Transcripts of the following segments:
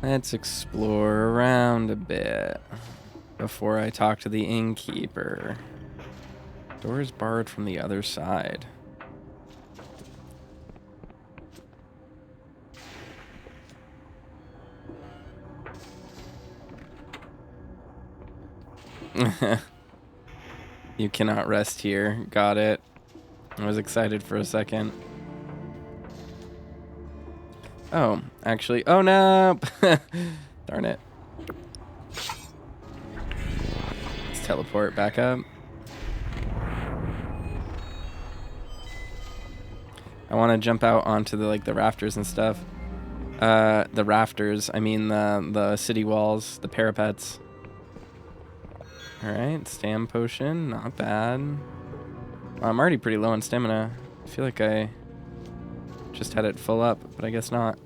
Let's explore around a bit before I talk to the innkeeper. Door is barred from the other side. You cannot rest here. Got it. I was excited for a second. Oh, actually. Oh, no. Darn it. Let's teleport back up. I want to jump out onto the rafters and stuff. The rafters. I mean the city walls, the parapets. All right, stam potion, not bad. Well, I'm already pretty low on stamina. I feel like I just had it full up, but I guess not.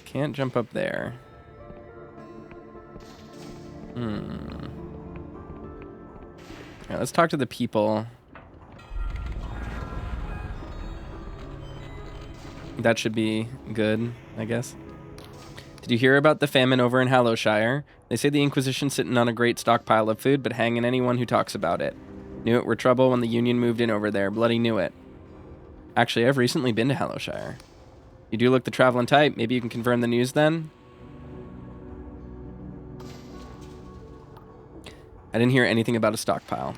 Can't jump up there. Alright, let's talk to the people. That should be good, I guess. Did you hear about the famine over in Hallowshire? They say the Inquisition's sitting on a great stockpile of food, but hanging anyone who talks about it. Knew it were trouble when the Union moved in over there. Bloody knew it. Actually, I've recently been to Hallowshire. You do look the traveling type. Maybe you can confirm the news then? I didn't hear anything about a stockpile.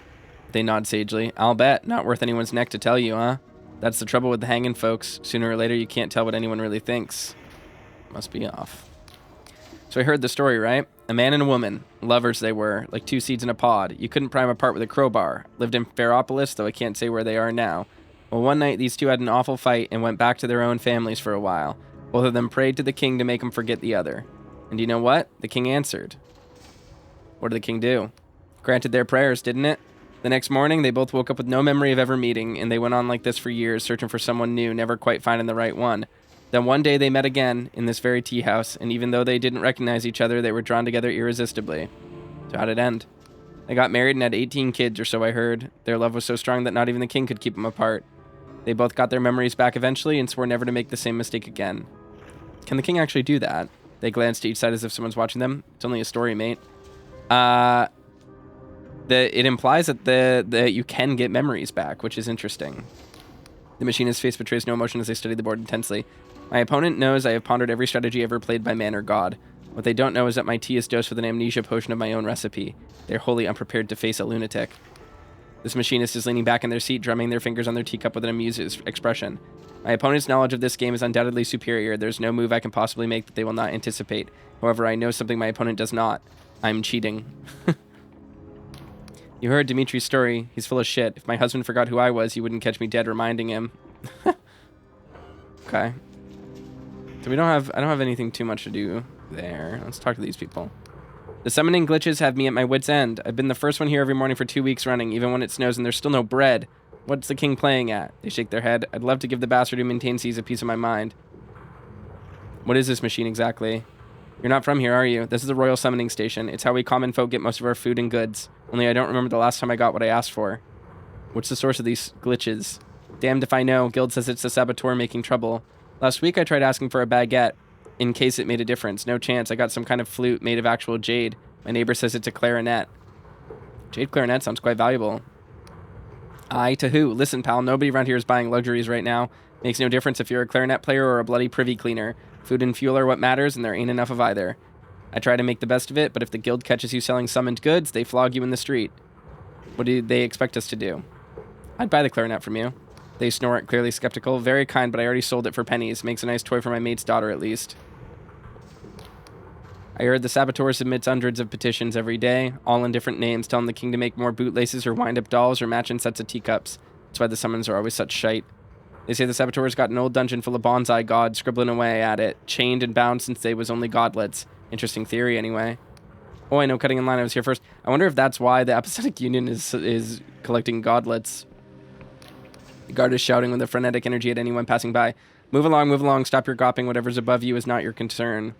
They nod sagely. I'll bet. Not worth anyone's neck to tell you, huh? That's the trouble with the hanging folks. Sooner or later, you can't tell what anyone really thinks. Must be off. So I heard the story, right? A man and a woman. Lovers they were, like two seeds in a pod. You couldn't pry them apart with a crowbar. Lived in Ferropolis, though I can't say where they are now. Well, one night, these two had an awful fight and went back to their own families for a while. Both of them prayed to the king to make them forget the other. And you know what? The king answered. What did the king do? Granted their prayers, didn't it? The next morning, they both woke up with no memory of ever meeting, and they went on like this for years, searching for someone new, never quite finding the right one. Then one day they met again in this very tea house, and even though they didn't recognize each other, they were drawn together irresistibly. So how'd it end? They got married and had 18 kids, or so I heard. Their love was so strong that not even the king could keep them apart. They both got their memories back eventually and swore never to make the same mistake again. Can the king actually do that? They glanced to each side as if someone's watching them. It's only a story, mate. It implies that you can get memories back, which is interesting. The machinist's face betrays no emotion as they study the board intensely. My opponent knows I have pondered every strategy ever played by man or god. What they don't know is that my tea is dosed with an amnesia potion of my own recipe. They're wholly unprepared to face a lunatic. This machinist is leaning back in their seat, drumming their fingers on their teacup with an amused expression. My opponent's knowledge of this game is undoubtedly superior. There's no move I can possibly make that they will not anticipate. However, I know something my opponent does not. I'm cheating. You heard Dimitri's story. He's full of shit. If my husband forgot who I was, he wouldn't catch me dead reminding him. Okay. So I don't have anything too much to do there. Let's talk to these people. The summoning glitches have me at my wit's end. I've been the first one here every morning for 2 weeks running, even when it snows and there's still no bread. What's the king playing at? They shake their head. I'd love to give the bastard who maintains these a piece of my mind. What is this machine exactly? You're not from here, are you? This is the royal summoning station. It's how we common folk get most of our food and goods. Only I don't remember the last time I got what I asked for. What's the source of these glitches? Damned if I know. Guild says it's the saboteur making trouble. Last week I tried asking for a baguette, in case it made a difference. No chance. I got some kind of flute made of actual jade. My neighbor says it's a clarinet. Jade clarinet sounds quite valuable. Aye, to who? Listen, pal, nobody around here is buying luxuries right now. Makes no difference if you're a clarinet player or a bloody privy cleaner. Food and fuel are what matters, and there ain't enough of either. I try to make the best of it, but if the guild catches you selling summoned goods, they flog you in the street. What do they expect us to do? I'd buy the clarinet from you. They snort, clearly skeptical. Very kind, but I already sold it for pennies. Makes a nice toy for my mate's daughter, at least. I heard the saboteur submits hundreds of petitions every day, all in different names, telling the king to make more bootlaces or wind-up dolls or matching sets of teacups. That's why the summons are always such shite. They say the saboteur's got an old dungeon full of bonsai gods scribbling away at it, chained and bound since they was only godlets. Interesting theory, anyway. Oh, I know, cutting in line, I was here first. I wonder if that's why the Apostolic Union is collecting godlets. The guard is shouting with a frenetic energy at anyone passing by. Move along, stop your gawping. Whatever's above you is not your concern.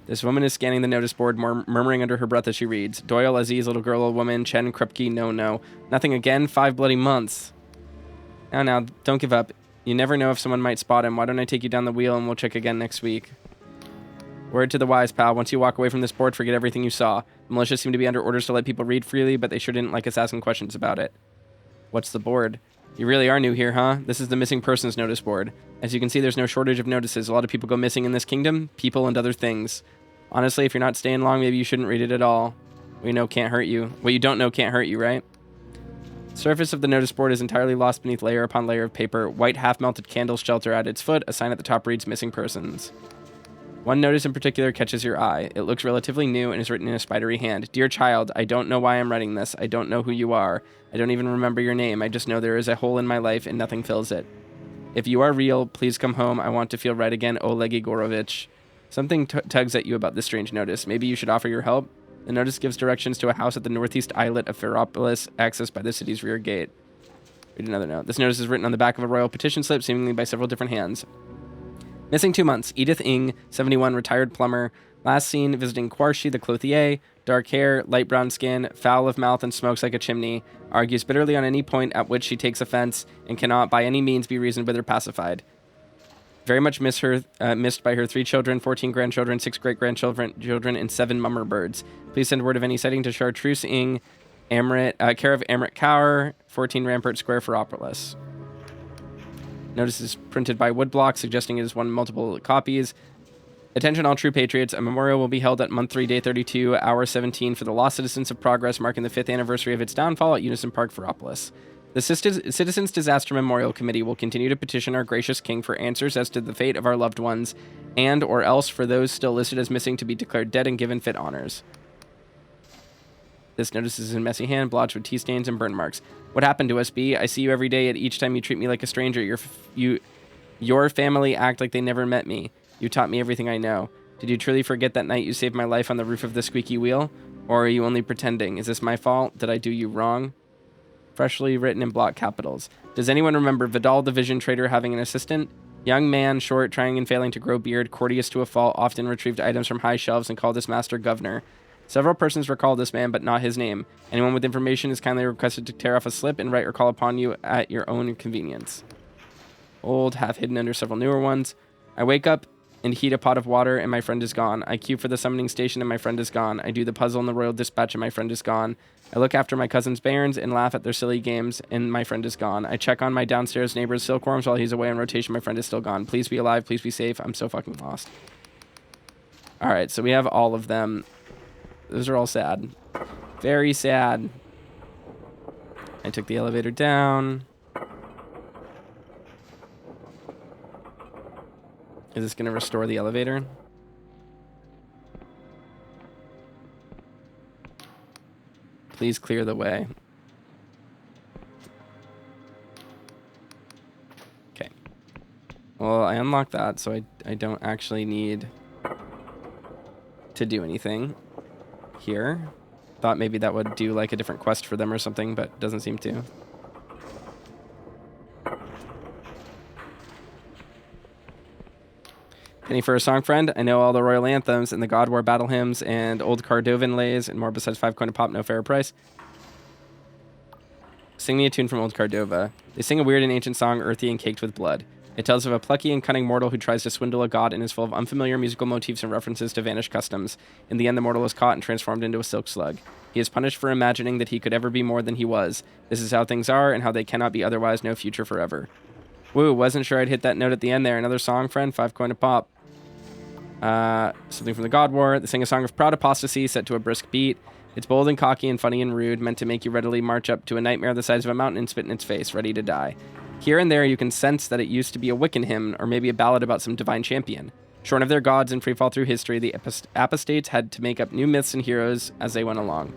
This woman is scanning the notice board, murmuring under her breath as she reads. Doyle, Aziz, little girl, old woman, Chen, Krupke, no. Nothing again, 5 bloody months. Now, don't give up. You never know if someone might spot him. Why don't I take you down the wheel and we'll check again next week? Word to the wise, pal. Once you walk away from this board, forget everything you saw. The militia seem to be under orders to let people read freely, but they sure didn't like us asking questions about it. What's the board? You really are new here, huh? This is the missing persons notice board. As you can see, there's no shortage of notices. A lot of people go missing in this kingdom, people and other things. Honestly, if you're not staying long, maybe you shouldn't read it at all. What you know can't hurt you. What you don't know can't hurt you, right? The surface of the notice board is entirely lost beneath layer upon layer of paper. White half-melted candles shelter at its foot. A sign at the top reads missing persons. One notice in particular catches your eye. It looks relatively new and is written in a spidery hand. Dear child, I don't know why I'm writing this. I don't know who you are. I don't even remember your name. I just know there is a hole in my life and nothing fills it. If you are real, please come home. I want to feel right again, Oleg Igorovich. Something tugs at you about this strange notice. Maybe you should offer your help? The notice gives directions to a house at the northeast islet of Ferropolis, accessed by the city's rear gate. Read another note. This notice is written on the back of a royal petition slip, seemingly by several different hands. Missing 2 months. Edith Ing, 71, retired plumber. Last seen visiting Quarshi the clothier. Dark hair, light brown skin, foul of mouth, and smokes like a chimney. Argues bitterly on any point at which she takes offense and cannot by any means be reasoned with or pacified. Very much missed by her 3 children, 14 grandchildren, 6 great-grandchildren, and 7 mummer birds. Please send word of any sighting to Chartreuse Ing, care of Amrit Cower, 14 Rampart Square, Ferropolis. Notice is printed by woodblock, suggesting it is one of multiple copies. Attention all true patriots, a memorial will be held at month 3, day 32, hour 17 for the lost citizens of Progress, marking the 5th anniversary of its downfall at Unison Park, Ferropolis. The Citizens Disaster Memorial Committee will continue to petition our gracious king for answers as to the fate of our loved ones, and or else for those still listed as missing to be declared dead and given fit honors. This notice is in messy hand, blotched with tea stains and burn marks. What happened to us, B? I see you every day, and each time you treat me like a stranger. Your family act like they never met me. You taught me everything I know. Did you truly forget that night you saved my life on the roof of the squeaky wheel? Or are you only pretending? Is this my fault? Did I do you wrong? Freshly written in block capitals. Does anyone remember Vidal the Vision Trader having an assistant? Young man, short, trying and failing to grow beard, courteous to a fault, often retrieved items from high shelves and called his master governor. Several persons recall this man, but not his name. Anyone with information is kindly requested to tear off a slip and write or call upon you at your own convenience. Old, half hidden under several newer ones. I wake up and heat a pot of water, and my friend is gone. I queue for the summoning station, and my friend is gone. I do the puzzle in the royal dispatch, and my friend is gone. I look after my cousin's bairns and laugh at their silly games, and my friend is gone. I check on my downstairs neighbor's silkworms while he's away on rotation. My friend is still gone. Please be alive. Please be safe. I'm so fucking lost. All right, so we have all of them. Those are all sad. Very sad. I took the elevator down. Is this going to restore the elevator? Please clear the way. Okay. Well, I unlocked that, so I don't actually need to do anything here. Thought maybe that would do like a different quest for them or something, but doesn't seem to. Penny for a song, friend? I know all the royal anthems and the God War battle hymns and old Cardovan lays and more besides 5 coin a pop, no fair price. Sing me a tune from old Cardova. They sing a weird and ancient song, earthy and caked with blood. It tells of a plucky and cunning mortal who tries to swindle a god and is full of unfamiliar musical motifs and references to vanished customs. In the end, the mortal is caught and transformed into a silk slug. He is punished for imagining that he could ever be more than he was. This is how things are and how they cannot be otherwise, no future forever. Woo, wasn't sure I'd hit that note at the end there. Another song, friend, 5 coin a pop. Something from the God War. They sing a song of proud apostasy set to a brisk beat. It's bold and cocky and funny and rude, meant to make you readily march up to a nightmare the size of a mountain and spit in its face, ready to die. Here and there you can sense that it used to be a Wiccan hymn, or maybe a ballad about some divine champion. Shorn of their gods and freefall through history, the apostates had to make up new myths and heroes as they went along.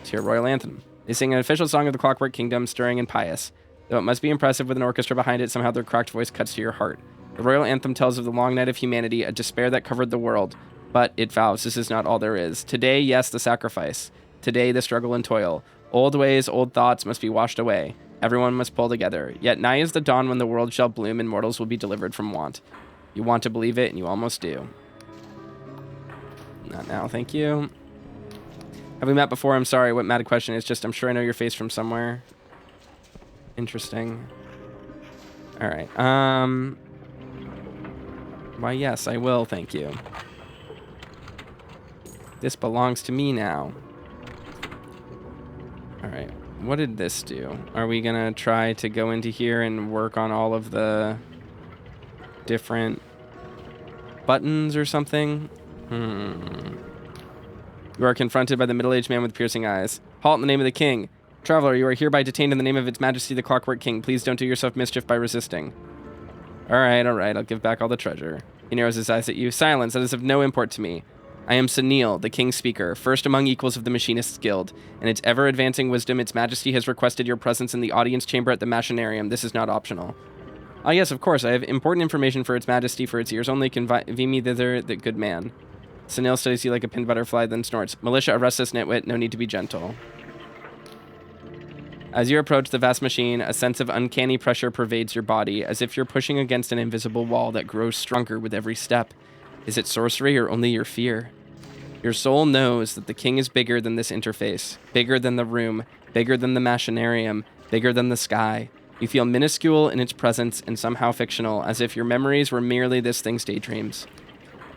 It's your royal anthem. They sing an official song of the Clockwork Kingdom, stirring and pious. Though it must be impressive with an orchestra behind it, somehow their cracked voice cuts to your heart. The royal anthem tells of the long night of humanity, a despair that covered the world. But it vows this is not all there is. Today, yes, the sacrifice. Today, the struggle and toil. Old ways, old thoughts must be washed away. Everyone must pull together. Yet nigh is the dawn when the world shall bloom and mortals will be delivered from want. You want to believe it, and you almost do. Not now, thank you. Have we met before? I'm sorry. What mad question? It's just I'm sure I know your face from somewhere. Interesting. All right. Why, yes, I will, thank you. This belongs to me now. All right. What did this do? Are we going to try to go into here and work on all of the different buttons or something? You are confronted by the middle-aged man with piercing eyes. Halt in the name of the king. Traveler, you are hereby detained in the name of its majesty, the Clockwork King. Please don't do yourself mischief by resisting. All right. I'll give back all the treasure. He narrows his eyes at you. Silence. That is of no import to me. I am Sunil, the king's speaker, first among equals of the Machinist's Guild. In its ever-advancing wisdom, its majesty has requested your presence in the audience chamber at the Machinarium. This is not optional. Ah, yes, of course. I have important information for its majesty for its ears only. Convey me thither, the good man. Sunil studies you like a pinned butterfly, then snorts. Militia, arrest this nitwit. No need to be gentle. As you approach the vast machine, a sense of uncanny pressure pervades your body, as if you're pushing against an invisible wall that grows stronger with every step. Is it sorcery or only your fear? Your soul knows that the king is bigger than this interface, bigger than the room, bigger than the machinarium, bigger than the sky. You feel minuscule in its presence and somehow fictional, as if your memories were merely this thing's daydreams.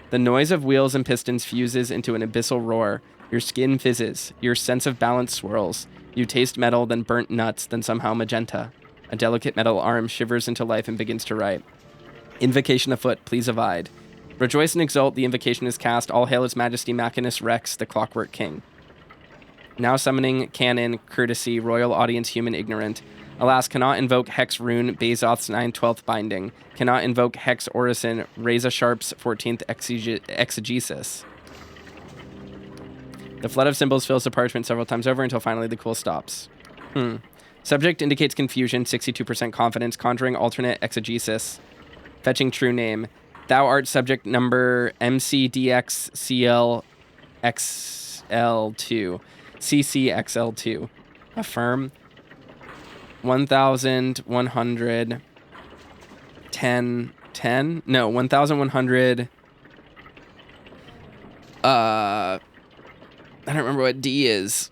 The noise of wheels and pistons fuses into an abyssal roar. Your skin fizzes. Your sense of balance swirls. You taste metal, then burnt nuts, then somehow magenta. A delicate metal arm shivers into life and begins to write. Invocation afoot, please abide. Rejoice and exult, the invocation is cast. All hail his majesty Machinus Rex, the Clockwork King. Now summoning canon, courtesy, royal audience, human ignorant. Alas, cannot invoke Hex Rune, Bazoth's 9/12th binding. Cannot invoke Hex Orison, Reza Sharp's 14th exegesis. The flood of symbols fills the parchment several times over until finally the cool stops. Subject indicates confusion, 62% confidence, conjuring alternate exegesis. Fetching true name. Thou art subject number MCDXCLXL2. CCXL2. Affirm. 1110. No, 1100. I don't remember what D is.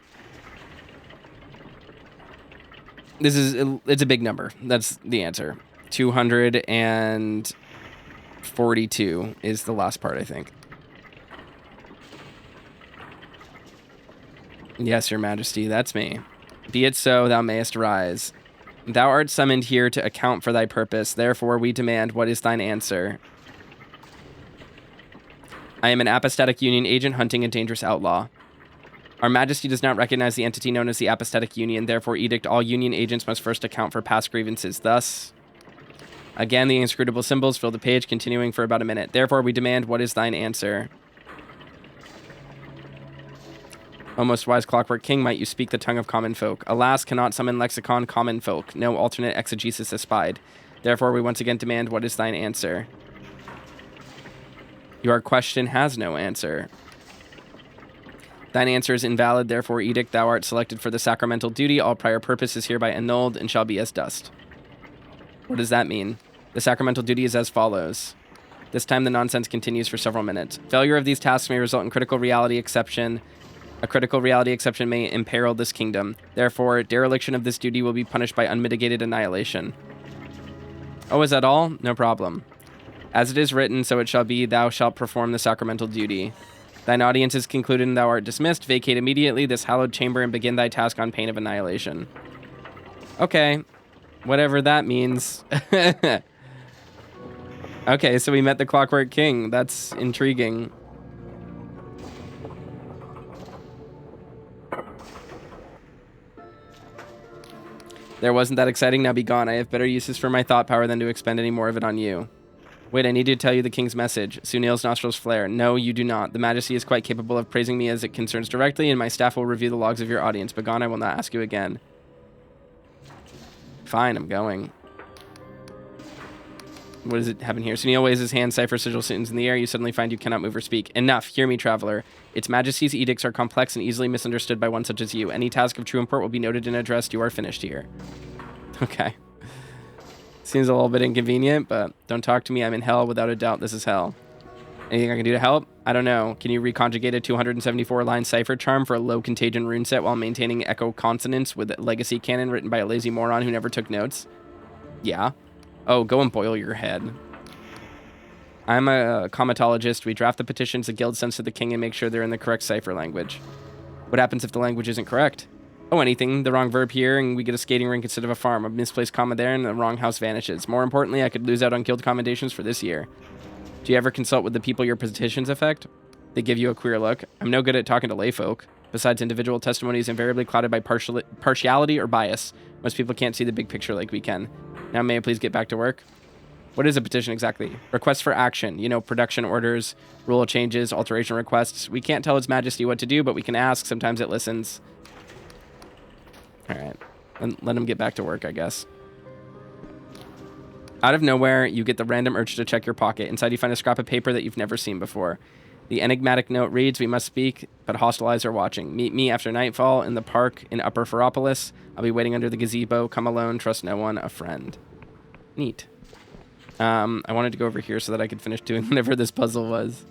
It's a big number. That's the answer. 242 is the last part, I think. Yes, your majesty, that's me. Be it so, thou mayest rise. Thou art summoned here to account for thy purpose. Therefore, we demand, what is thine answer? I am an apostatic union agent hunting a dangerous outlaw. Our majesty does not recognize the entity known as the apostatic union. Therefore, edict all union agents must first account for past grievances. Thus, again, the inscrutable symbols fill the page, continuing for about a minute. Therefore, we demand, what is thine answer? O most wise Clockwork King, might you speak the tongue of common folk. Alas, cannot summon lexicon common folk. No alternate exegesis espied. Therefore, we once again demand, what is thine answer? Your question has no answer. Thine answer is invalid, therefore edict thou art selected for the sacramental duty. All prior purpose is hereby annulled and shall be as dust. What does that mean? The sacramental duty is as follows. This time the nonsense continues for several minutes. Failure of these tasks may result in critical reality exception. A critical reality exception may imperil this kingdom. Therefore, dereliction of this duty will be punished by unmitigated annihilation. Oh, is that all? No problem. As it is written, so it shall be, thou shalt perform the sacramental duty. Thine audience is concluded and thou art dismissed. Vacate immediately this hallowed chamber and begin thy task on pain of annihilation. Okay. Whatever that means. Okay, so we met the Clockwork King. That's intriguing. There wasn't that exciting, now be gone. I have better uses for my thought power than to expend any more of it on you. Wait, I need to tell you the king's message. Sunil's nostrils flare. No, you do not. The majesty is quite capable of praising me as it concerns directly, and my staff will review the logs of your audience. Begone, I will not ask you again. Fine, I'm going. What does it happen here? Sunil waves his hand, cipher sigil sitting in the air. You suddenly find you cannot move or speak. Enough. Hear me, traveler. Its majesty's edicts are complex and easily misunderstood by one such as you. Any task of true import will be noted and addressed. You are finished here. Okay. Seems a little bit inconvenient, but don't talk to me. I'm in hell. Without a doubt, this is hell. Anything I can do to help? I don't know. Can you reconjugate a 274-line cipher charm for a low contagion rune set while maintaining echo consonants with legacy canon written by a lazy moron who never took notes? Yeah. Oh, go and boil your head. I'm a comatologist. We draft the petitions the guild sends to the king and make sure they're in the correct cipher language. What happens if the language isn't correct? Oh, anything. The wrong verb here, and we get a skating rink instead of a farm. A misplaced comma there, and the wrong house vanishes. More importantly, I could lose out on guild commendations for this year. Do you ever consult with the people your petitions affect? They give you a queer look. I'm no good at talking to layfolk. Besides, individual testimony is invariably clouded by partiality or bias. Most people can't see the big picture like we can. Now, may I please get back to work? What is a petition exactly? Requests for action. You know, production orders, rule changes, alteration requests. We can't tell its majesty what to do, but we can ask. Sometimes it listens. All right. And let him get back to work, I guess. Out of nowhere, you get the random urge to check your pocket. Inside, you find a scrap of paper that you've never seen before. The enigmatic note reads, "We must speak, but hostile eyes are watching. Meet me after nightfall in the park in Upper Ferropolis. I'll be waiting under the gazebo. Come alone. Trust no one. A friend." Neat. I wanted to go over here so that I could finish doing whatever this puzzle was.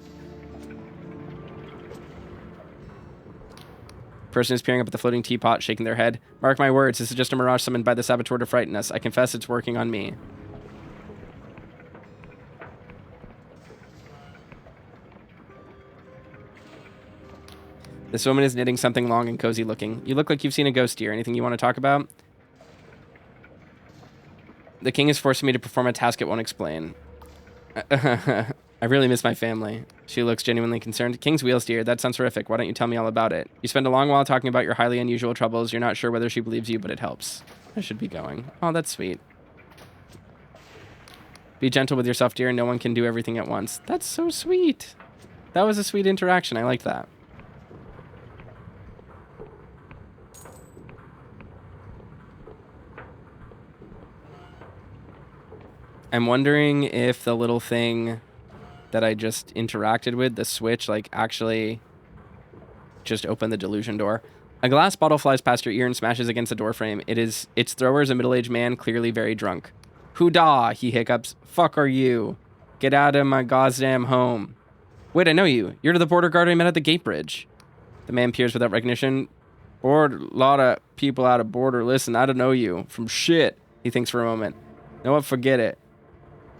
Person is peering up at the floating teapot, shaking their head. Mark my words, this is just a mirage summoned by the saboteur to frighten us. I confess it's working on me. This woman is knitting something long and cozy looking. You look like you've seen a ghost here. Anything you want to talk about? The king is forcing me to perform a task it won't explain. I really miss my family. She looks genuinely concerned. King's wheels, dear. That sounds horrific. Why don't you tell me all about it? You spend a long while talking about your highly unusual troubles. You're not sure whether she believes you, but it helps. I should be going. Oh, that's sweet. Be gentle with yourself, dear. No one can do everything at once. That's so sweet. That was a sweet interaction. I like that. I'm wondering if the little thing that I just interacted with, the switch, like actually just opened the delusion door. A glass bottle flies past your ear and smashes against the door frame. Its thrower is a middle-aged man, clearly very drunk. Hoo-dah, he hiccups. Fuck are you? Get out of my goddamn home. Wait, I know you. You're the border guard I met at the gate bridge. The man peers without recognition. Border, lot of people out of border. Listen, I don't know you. From shit. He thinks for a moment. No, what? Forget it.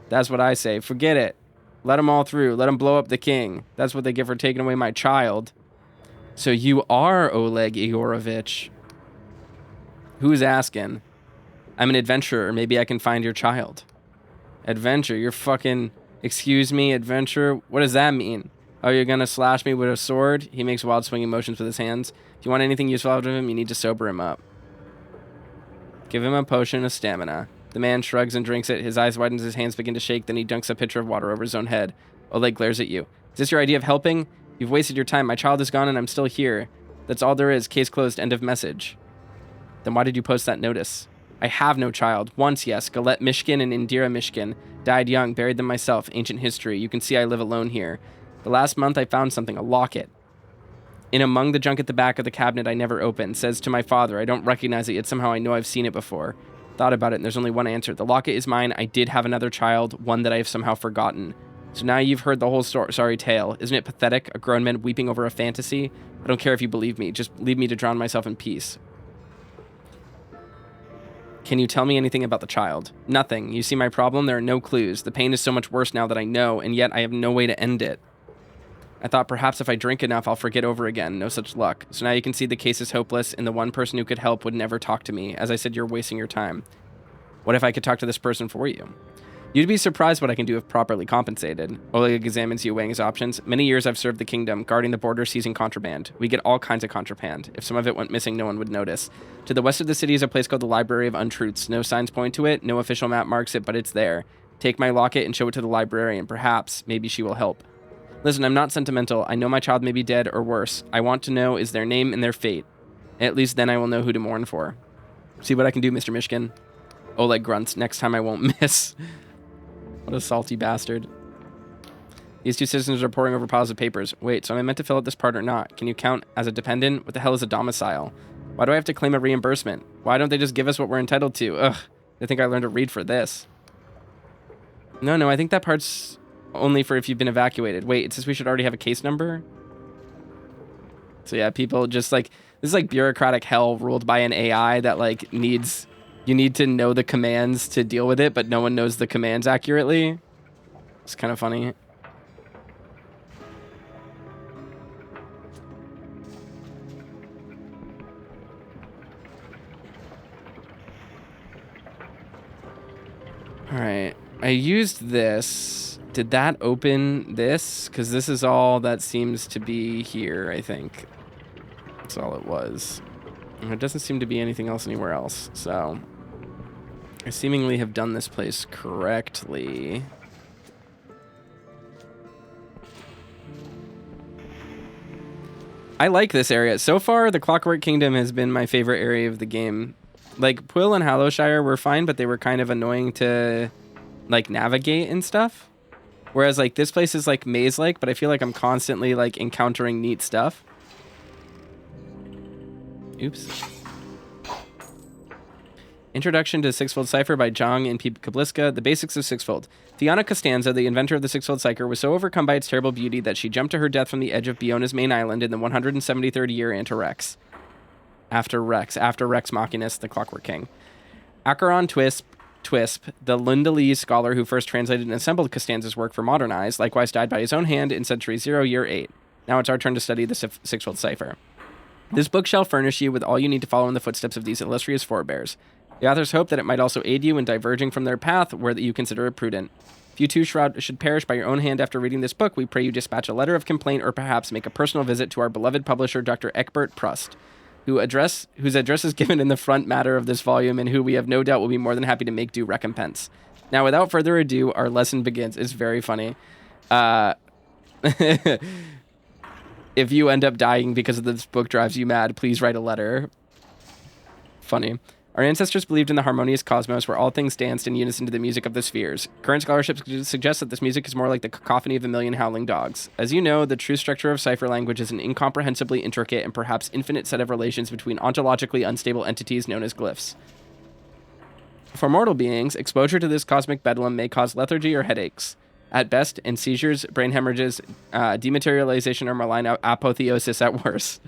That's what I say. Forget it. Let them all through. Let them blow up the king. That's what they get for taking away my child. So you are Oleg Igorovich. Who's asking? I'm an adventurer. Maybe I can find your child. Adventure? You're fucking... Excuse me, adventure? What does that mean? Oh, you're gonna slash me with a sword? He makes wild swinging motions with his hands. If you want anything useful out of him, you need to sober him up. Give him a potion of stamina. The man shrugs and drinks it. His eyes widen as his hands begin to shake. Then he dunks a pitcher of water over his own head. Oleg glares at you. Is this your idea of helping? You've wasted your time. My child is gone and I'm still here. That's all there is. Case closed. End of message. Then why did you post that notice? I have no child. Once, yes. Galette Mishkin and Indira Mishkin. Died young. Buried them myself. Ancient history. You can see I live alone here. The last month I found something. A locket. In among the junk at the back of the cabinet I never opened. Says to my father. I don't recognize it yet. Somehow I know I've seen it before. Thought about it and there's only one answer. The locket is mine. I did have another child. One that I have somehow forgotten. So now you've heard the whole sorry tale. Isn't it pathetic? A grown man weeping over a fantasy? I don't care if you believe me. Just leave me to drown myself in peace. Can you tell me anything about the child? Nothing. You see my problem? There are no clues. The pain is so much worse now that I know, and yet I have no way to end it. I thought perhaps if I drink enough, I'll forget over again. No such luck. So now you can see the case is hopeless, and the one person who could help would never talk to me. As I said, you're wasting your time. What if I could talk to this person for you? You'd be surprised what I can do if properly compensated. Oleg examines you, weighing his options. Many years I've served the kingdom, guarding the border, seizing contraband. We get all kinds of contraband. If some of it went missing, no one would notice. To the west of the city is a place called the Library of Untruths. No signs point to it, no official map marks it, but it's there. Take my locket and show it to the librarian. Perhaps, maybe she will help. Listen, I'm not sentimental. I know my child may be dead or worse. I want to know is their name and their fate. At least then I will know who to mourn for. See what I can do, Mr. Mishkin. Oleg grunts. Next time I won't miss. What a salty bastard. These two citizens are poring over piles of papers. Wait, so am I meant to fill out this part or not? Can you count as a dependent? What the hell is a domicile? Why do I have to claim a reimbursement? Why don't they just give us what we're entitled to? Ugh, I think I learned to read for this. No, I think that part's only for if you've been evacuated. Wait, it says we should already have a case number? So yeah, people just like... This is like bureaucratic hell ruled by an AI that like needs you need to know the commands to deal with it, but no one knows the commands accurately. It's kind of funny. All right, I used this. Did that open this? Because this is all that seems to be here, I think. That's all it was. And it doesn't seem to be anything else anywhere else, so I seemingly have done this place correctly. I like this area. So far, the Clockwork Kingdom has been my favorite area of the game. Like, Pwyll and Hallowshire were fine, but they were kind of annoying to, like, navigate and stuff. Whereas, like, this place is, like, maze-like, but I feel like I'm constantly, like, encountering neat stuff. Oops. Introduction to Sixfold Cipher by Zhang and P. Kabliska. The basics of Sixfold. Fiona Costanza, the inventor of the Sixfold Cipher, was so overcome by its terrible beauty that she jumped to her death from the edge of Biona's main island in the 173rd year after Rex Machinus, the Clockwork King. Acheron Twisp, the Lundalese scholar who first translated and assembled Costanza's work for modern eyes, likewise died by his own hand in century 0, year 8. Now it's our turn to study the Sixfold Cipher. This book shall furnish you with all you need to follow in the footsteps of these illustrious forebears. The authors hope that it might also aid you in diverging from their path where that you consider it prudent. If you too should perish by your own hand after reading this book, we pray you dispatch a letter of complaint or perhaps make a personal visit to our beloved publisher, Dr. Eckbert Prust, whose address is given in the front matter of this volume and who we have no doubt will be more than happy to make due recompense. Now, without further ado, our lesson begins. It's very funny. If you end up dying because of this book drives you mad, please write a letter. Funny. Our ancestors believed in the harmonious cosmos where all things danced in unison to the music of the spheres. Current scholarship suggests that this music is more like the cacophony of a million howling dogs. As you know, the true structure of cipher language is an incomprehensibly intricate and perhaps infinite set of relations between ontologically unstable entities known as glyphs. For mortal beings, exposure to this cosmic bedlam may cause lethargy or headaches. At best, and seizures, brain hemorrhages, dematerialization, or malign apotheosis at worst.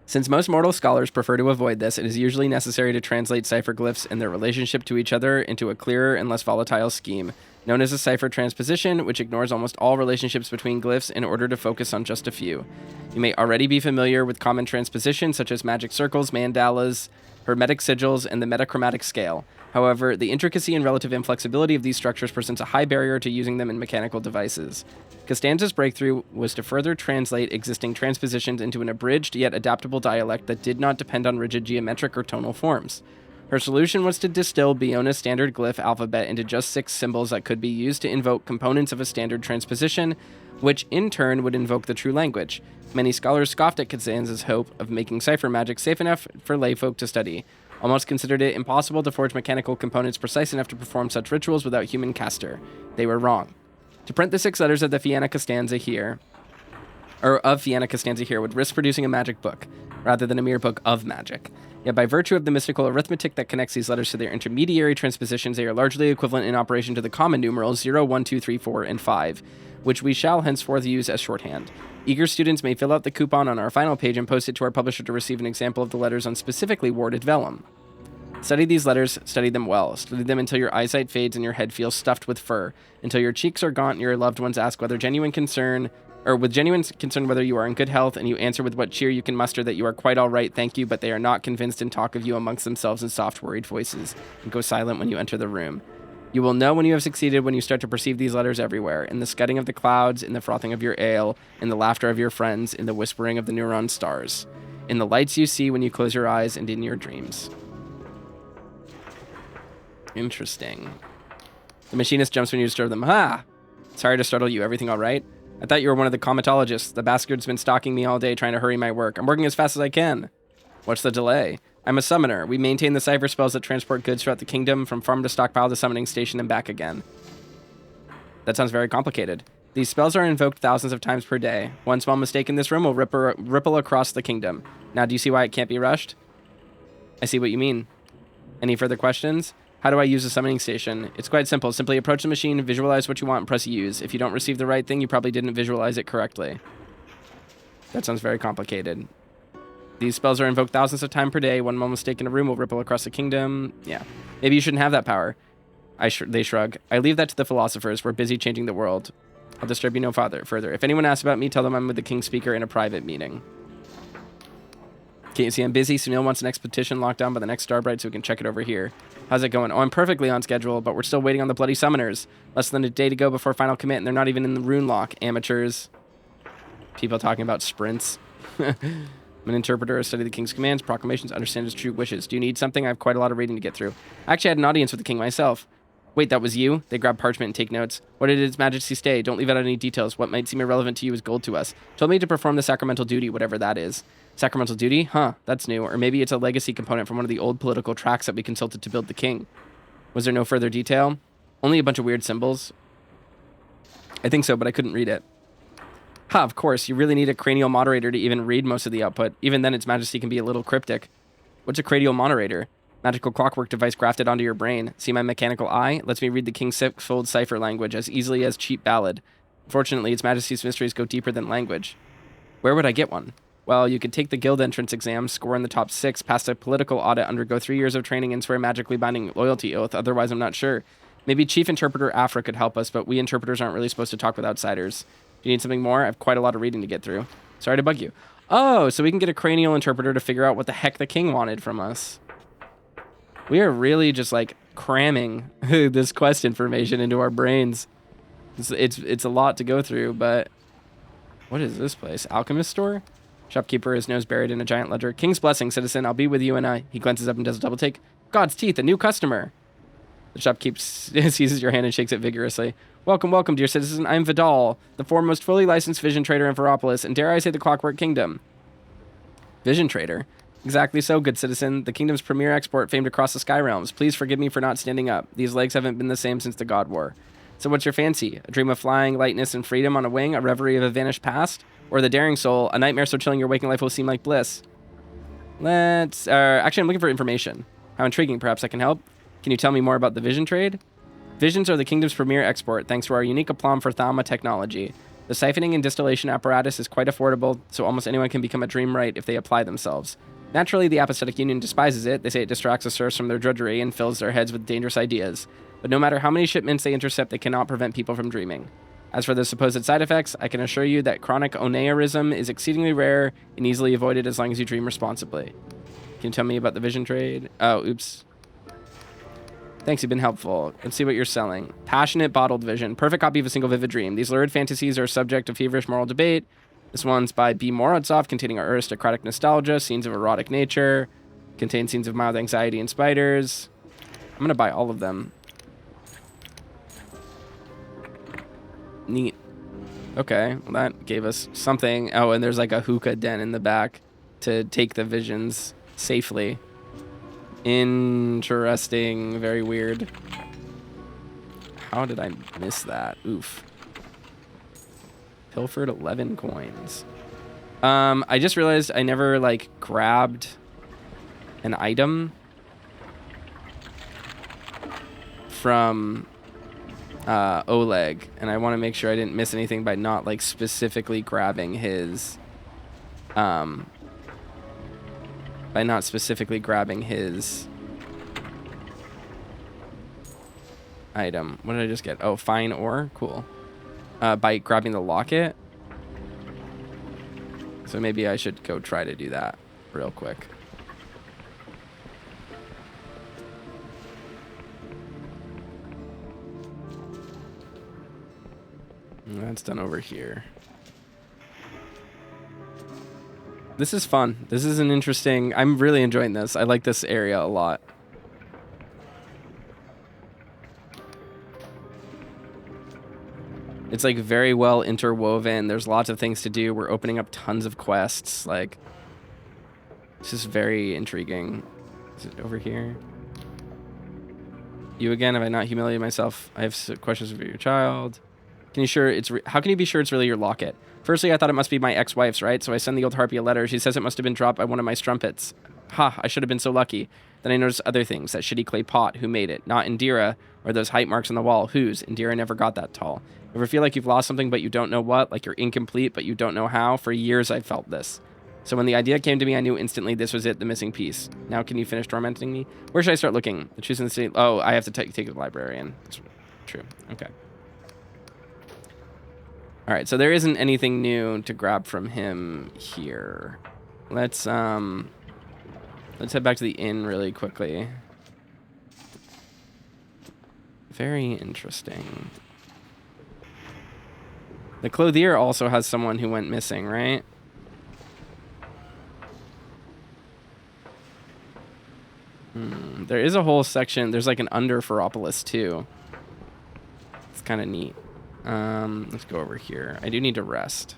Since most mortal scholars prefer to avoid this, it is usually necessary to translate cipher glyphs and their relationship to each other into a clearer and less volatile scheme, known as a cipher transposition, which ignores almost all relationships between glyphs in order to focus on just a few. You may already be familiar with common transpositions such as magic circles, mandalas, hermetic sigils, and the metachromatic scale. However, the intricacy and relative inflexibility of these structures presents a high barrier to using them in mechanical devices. Costanza's breakthrough was to further translate existing transpositions into an abridged yet adaptable dialect that did not depend on rigid geometric or tonal forms. Her solution was to distill Biona's standard glyph alphabet into just 6 symbols that could be used to invoke components of a standard transposition, which in turn would invoke the true language. Many scholars scoffed at Costanza's hope of making cipher magic safe enough for layfolk to study, almost considered it impossible to forge mechanical components precise enough to perform such rituals without human caster. They were wrong. To print the 6 letters of the Fianna Costanza here, would risk producing a magic book, rather than a mere book of magic. Yet by virtue of the mystical arithmetic that connects these letters to their intermediary transpositions, they are largely equivalent in operation to the common numerals 0, 1, 2, 3, 4, and 5, which we shall henceforth use as shorthand. Eager students may fill out the coupon on our final page and post it to our publisher to receive an example of the letters on specifically warded vellum. Study these letters, study them well. Study them until your eyesight fades and your head feels stuffed with fur, until your cheeks are gaunt and your loved ones ask with genuine concern whether you are in good health, and you answer with what cheer you can muster that you are quite all right, thank you, but they are not convinced and talk of you amongst themselves in soft, worried voices, and go silent when you enter the room. You will know when you have succeeded when you start to perceive these letters everywhere, in the scudding of the clouds, in the frothing of your ale, in the laughter of your friends, in the whispering of the neuron stars, in the lights you see when you close your eyes, and in your dreams. Interesting. The machinist jumps when you disturb them. Ha! Sorry to startle you. Everything all right? I thought you were one of the comatologists. The bastard's been stalking me all day trying to hurry my work. I'm working as fast as I can. What's the delay? I'm a summoner. We maintain the cipher spells that transport goods throughout the kingdom, from farm to stockpile to summoning station and back again. That sounds very complicated. These spells are invoked thousands of times per day. One small mistake in this room will ripple across the kingdom. Now, do you see why it can't be rushed? I see what you mean. Any further questions? How do I use a summoning station? It's quite simple. Simply approach the machine, visualize what you want, and press use. If you don't receive the right thing, you probably didn't visualize it correctly. That sounds very complicated. These spells are invoked thousands of times per day. One more mistake in a room will ripple across the kingdom. Yeah. Maybe you shouldn't have that power. They shrug. I leave that to the philosophers. We're busy changing the world. I'll disturb you no further. If anyone asks about me, tell them I'm with the King's Speaker in a private meeting. Can't you see I'm busy? Sunil wants an expedition locked down by the next Starbright so we can check it over here. How's it going? Oh, I'm perfectly on schedule, but we're still waiting on the bloody summoners. Less than a day to go before final commit, and they're not even in the rune lock. Amateurs. People talking about sprints. I'm an interpreter. I study the King's commands, proclamations, understand his true wishes. Do you need something? I have quite a lot of reading to get through. I actually had an audience with the King myself. Wait, that was you? They grab parchment and take notes. What did His Majesty say? Don't leave out any details. What might seem irrelevant to you is gold to us. Told me to perform the sacramental duty, whatever that is. Sacramental duty? Huh, that's new. Or maybe it's a legacy component from one of the old political tracts that we consulted to build the king. Was there no further detail? Only a bunch of weird symbols? I think so, but I couldn't read it. Ha, of course. You really need a cranial moderator to even read most of the output. Even then, Its Majesty can be a little cryptic. What's a cranial moderator? Magical clockwork device grafted onto your brain. See my mechanical eye? Lets me read the King's six-fold cipher language as easily as cheap ballad. Fortunately, Its Majesty's mysteries go deeper than language. Where would I get one? Well, you could take the guild entrance exam, score in the top 6, pass a political audit, undergo 3 years of training, and swear a magically binding loyalty oath. Otherwise, I'm not sure. Maybe Chief Interpreter Afra could help us, but we interpreters aren't really supposed to talk with outsiders. Do you need something more? I have quite a lot of reading to get through. Sorry to bug you. Oh, so we can get a cranial interpreter to figure out what the heck the king wanted from us. We are really just like cramming this quest information into our brains. It's a lot to go through, but what is this place? Alchemist store? Shopkeeper, his nose buried in a giant ledger. King's blessing, citizen. I'll be with you, and I. He glances up and does a double take. God's teeth, a new customer. The shopkeeper seizes your hand and shakes it vigorously. Welcome, welcome, dear citizen. I'm Vidal, the foremost fully licensed vision trader in Ferropolis, and dare I say the Clockwork Kingdom. Vision trader? Exactly so, good citizen. The kingdom's premier export famed across the sky realms. Please forgive me for not standing up. These legs haven't been the same since the God War. So what's your fancy? A dream of flying, lightness, and freedom on a wing? A reverie of a vanished past? Or the daring soul, a nightmare so chilling your waking life will seem like bliss? Actually, I'm looking for information. How intriguing, perhaps I can help? Can you tell me more about the vision trade? Visions are the kingdom's premier export, thanks to our unique aplomb for Thalma technology. The siphoning and distillation apparatus is quite affordable, so almost anyone can become a dreamwright if they apply themselves. Naturally, the Apostatic Union despises it. They say it distracts the serfs from their drudgery and fills their heads with dangerous ideas. But no matter how many shipments they intercept, they cannot prevent people from dreaming. As for the supposed side effects, I can assure you that chronic oneirism is exceedingly rare and easily avoided as long as you dream responsibly. Can you tell me about the vision trade? Oh, oops. Thanks, you've been helpful. Let's see what you're selling. Passionate bottled vision. Perfect copy of a single vivid dream. These lurid fantasies are subject to feverish moral debate. This one's by B. Morozov, containing our aristocratic nostalgia, scenes of erotic nature, contains scenes of mild anxiety and spiders. I'm going to buy all of them. Neat. Okay, well that gave us something. Oh, and there's like a hookah den in the back to take the visions safely. Interesting. Very weird. How did I miss that? Oof. Pilfered 11 coins. I just realized I never like grabbed an item from Oleg, and I want to make sure I didn't miss anything by not like specifically grabbing his item. What did I just get? Oh, fine ore. Cool. By grabbing the locket. So maybe I should go try to do that real quick. That's done over here. This is fun. This is an interesting... I'm really enjoying this. I like this area a lot. It's like very well interwoven. There's lots of things to do. We're opening up tons of quests. Like, this is very intriguing. Is it over here? You again? Have I not humiliated myself? I have questions for your child. Can you sure it's... How can you be sure it's really your locket? Firstly, I thought it must be my ex-wife's, right? So I send the old harpy a letter. She says it must have been dropped by one of my strumpets. Ha, I should have been so lucky. Then I noticed other things. That shitty clay pot. Who made it? Not Indira. Or those height marks on the wall. Whose? Indira never got that tall. Ever feel like you've lost something but you don't know what? Like you're incomplete but you don't know how? For years I've felt this. So when the idea came to me, I knew instantly this was it, the missing piece. Now can you finish tormenting me? Where should I start looking? Choosing the city. Oh, I have to take the librarian. That's true. Okay. All right, so there isn't anything new to grab from him here. Let's head back to the inn really quickly. Very interesting. The clothier also has someone who went missing, right? There is a whole section. There's like an under Ferropolis too. It's kind of neat. Let's go over here. I do need to rest.